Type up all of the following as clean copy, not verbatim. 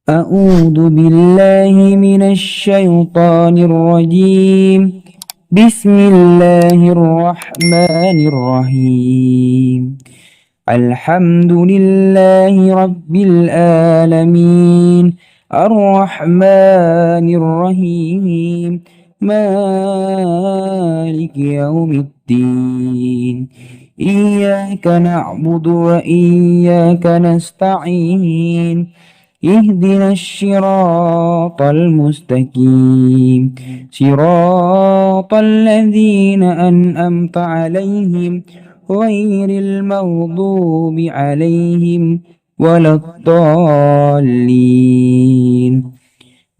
أعوذ بالله من الشيطان الرجيم. بسم الله الرحمن الرحيم. الحمد لله رب العالمين، الرحمن الرحيم، مالك يوم الدين. إياك نعبد وإياك نستعين، اهدنا الصراط المستقيم، صراط الذين أنعمت عليهم غير المغضوب عليهم ولا الضالين.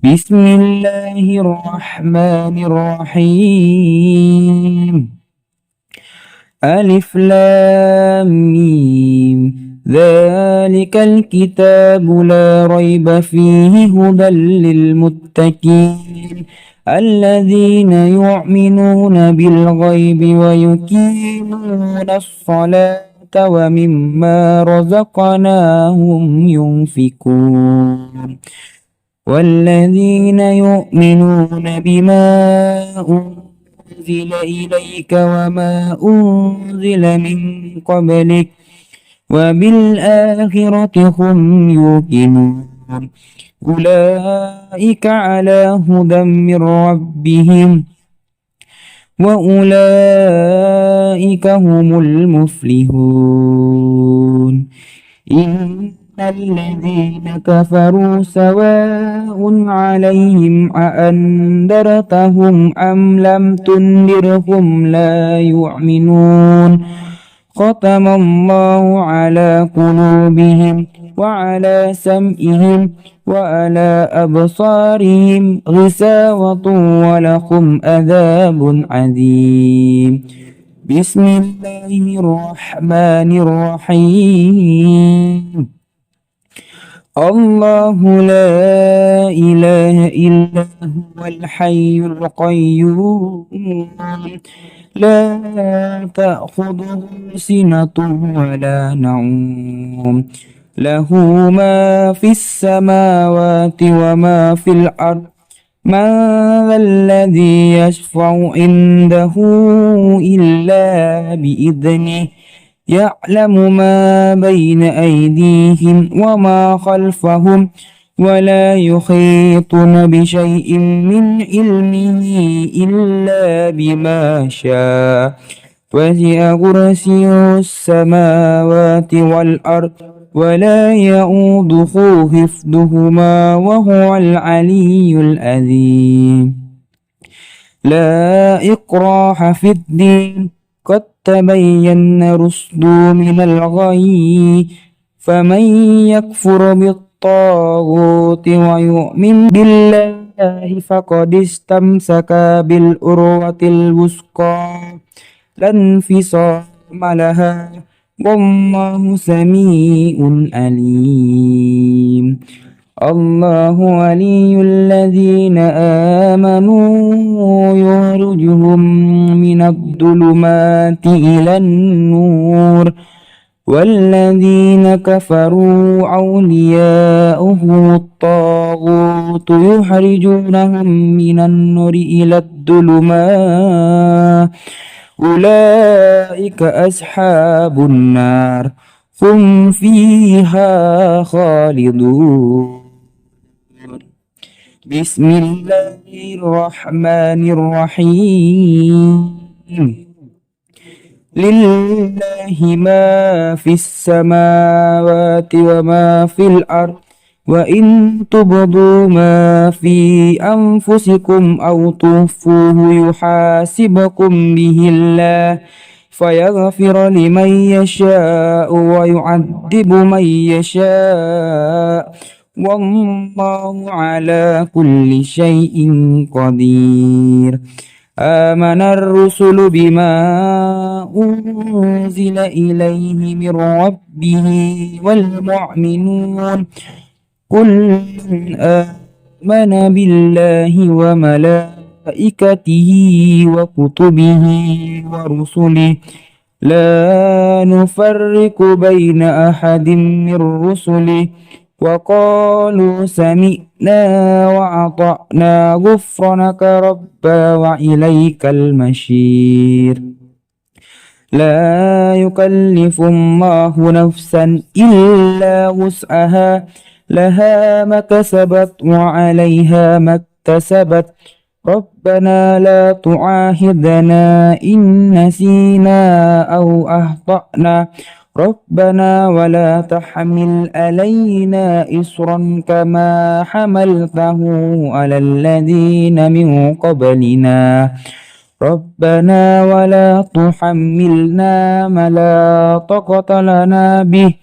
بسم الله الرحمن الرحيم. ألف لام ميم، ذلك الكتاب لا ريب فيه هدى للمتقين الذين يؤمنون بالغيب ويقيمون الصلاة ومما رزقناهم ينفقون والذين يؤمنون بما أنزل إليك وما أنزل من قبلك وبالآخرة هم يوقنون أولئك على هدى من ربهم وأولئك هم المفلحون. إن الذين كفروا سواء عليهم أأنذرتهم أم لم تنذرهم لا يؤمنون. ختم الله على قلوبهم وعلى سمعهم وعلى أبصارهم غشاوة ولهم عذاب عظيم. بسم الله الرحمن الرحيم. الله لا إله إلا هو الحي القيوم لا تأخذه سنة ولا نوم له ما في السماوات وما في الأرض من ذا الذي يشفع عنده إلا بإذنه يعلم ما بين أيديهم وما خلفهم ولا يحيطون بشيء من علمه إلا بما شاء وسع كرسيه السماوات والأرض ولا يؤوده حفظهما وهو العلي العظيم. لا إكراه في الدين قد تبين الرشد من الغي فمن يكفر بالطاغوت ويؤمن بالله فقد استمسك بالعروة الوثقى لا انفصام لها والله سميع عليم. الله ولي الذين آمنوا يخرجهم من الظلمات إلى النور والذين كفروا أولياؤهم الطاغوت يخرجونهم من النور إلى الظلمات أولئك أصحاب النار هم فيها خالدون. بسم الله الرحمن الرحيم. لله ما في السماوات وما في الأرض وإن تبدوا ما في أنفسكم أو تخفوه يحاسبكم به الله فيغفر لمن يشاء ويعذب من يشاء والله على كل شيء قدير. آمن الرسل بما أنزل إليه من ربه والمؤمنون كل آمن بالله وملائكته وكتبه ورسله لا نفرق بين أحد من رسله وقالوا سمعنا وأطعنا غفرانك ربنا وإليك المصير. لا يكلف الله نفسا إلا وسعها لها ما كسبت وعليها ما اكتسبت ربنا لا تعاهدنا إن نسينا أو أخطأنا ربنا ولا تحمل علينا إصرا كما حملته على الذين من قبلنا ربنا ولا تحملنا ما لا طاقة لنا به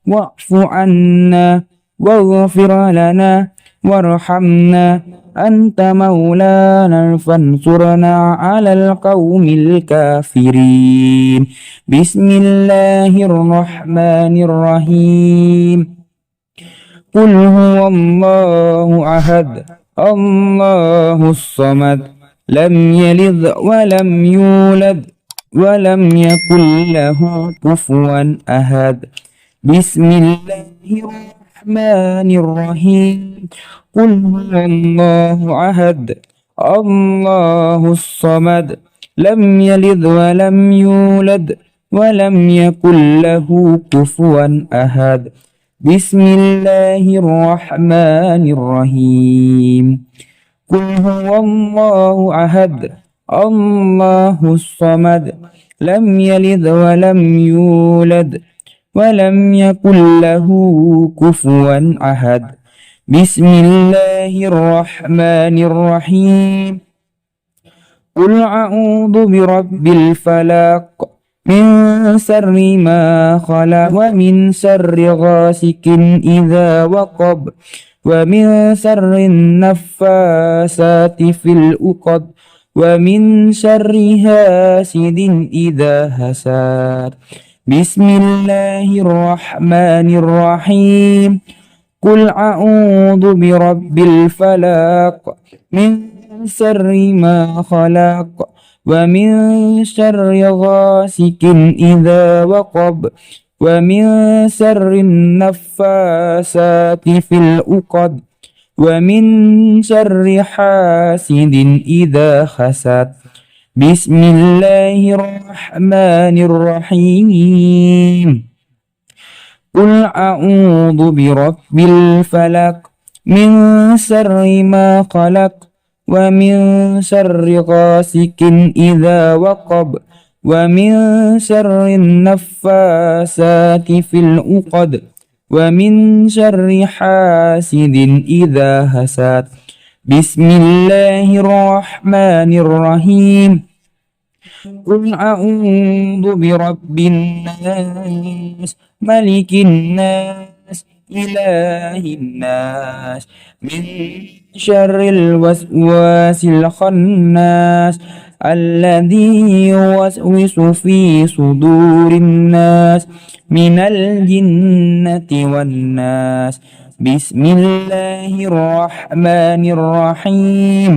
واعف عنا واغفر لنا وارحمنا أنت مولانا فانصرنا على القوم الكافرين. بسم الله الرحمن الرحيم. قل هو الله أحد الله الصمد لم يلد ولم يولد ولم يكن له كفوا أحد. بسم الله الرحمن الرحيم. قل هو الله أحد الله الصمد لم يلد ولم يولد ولم يكن له كفوا أحد. بسم الله الرحمن الرحيم. قل هو الله أحد الله الصمد لم يلد ولم يولد ولم يكن له كفوا أحد. بسم الله الرحمن الرحيم. قل أعوذ برب الفلق من شر ما خلق ومن شر غاسق إذا وقب ومن شر النفاثات في العقد ومن شر حاسد إذا حسد. بسم الله الرحمن الرحيم. قل أعوذ برب الفلق من شر ما خلق ومن شر غاسق إذا وقب ومن شر النفاثات في العقد ومن شر حاسد إذا حسد. بسم الله الرحمن الرحيم. قل أعوذ برب الفلق من شر ما خلق ومن شر غاسق إذا وقب ومن شر النفاثات في العقد ومن شر حاسد إذا حسد. بسم الله الرحمن الرحيم. قل أعوذ برب الناس ملك الناس إله الناس من شر الوسواس الخناس الذي يوسوس في صدور الناس من الجنة والناس. بسم الله الرحمن الرحيم.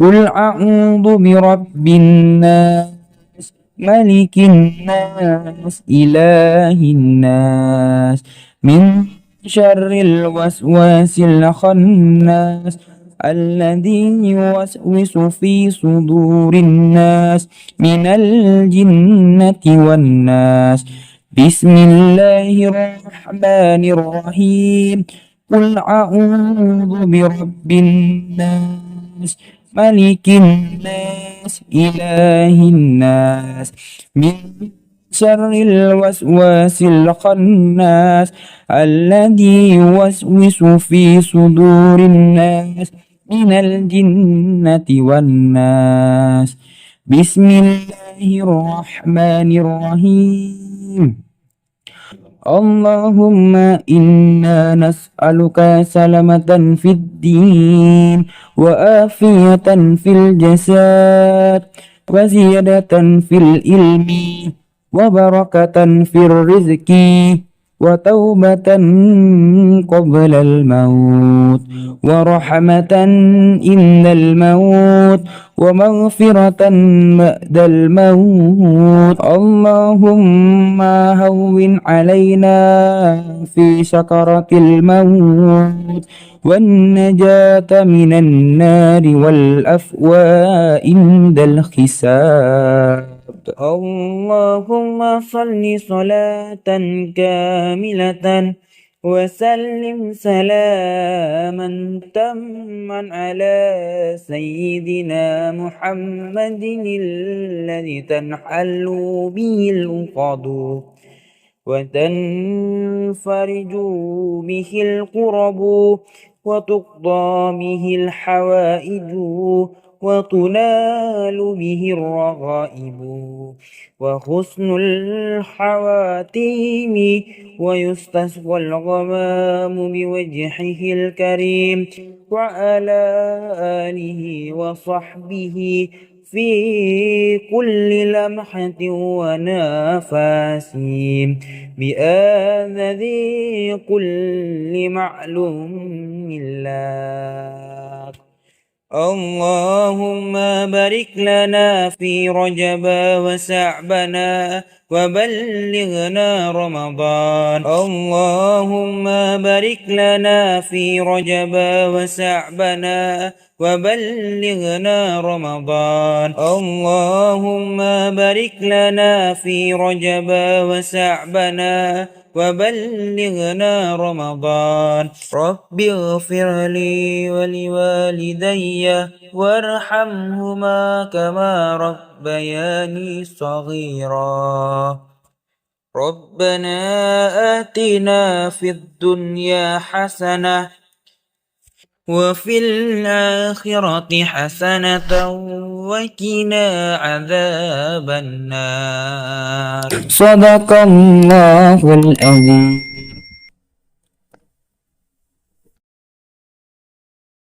قل أعوذ برب الناس ملك الناس إله الناس من شر الوسواس الخناس الذي يوسوس في صدور الناس من الجنة والناس. بسم الله الرحمن الرحيم. قل أعوذ برب الناس ملك الناس إله الناس من شر الوسواس الخناس الذي يوسوس في صدور الناس من الجنة والناس. بسم الله الرحمن الرحيم. اللهم إنا نسألك سلامة في الدين وآفية في الجسد وزيادة في العلم وبركة في الرزق وتوبة قبل الموت ورحمة عند الموت ومغفرة بعد الموت. اللهم هون علينا في سكرة الموت والنجاة من النار والأفواء عند الحساب. اللهم صل صلاة كاملة وسلم سلاما تاما على سيدنا محمد الذي تنحل به العقد وتنفرج به الكرب وتقضى به الحوائج وتنال به الرغائب وحسن الحواتيم ويستسقى الغمام بوجهه الكريم وعلى آله وصحبه في كل لمحة ونفس بآذذ كل معلوم لك. اللهم بارك لنا في رجب وشعبنا وبلغنا رمضان. اللهم بارك لنا في رجب وشعبنا وبلغنا رمضان. اللهم بارك لنا في رجب وشعبنا وبلغنا رمضان. رب اغفر لي ولوالدي وارحمهما كما ربياني صغيرا. ربنا آتنا في الدنيا حسنة وفي الآخرة حسنة وقنا عذاب النار. صدق الله العظيم.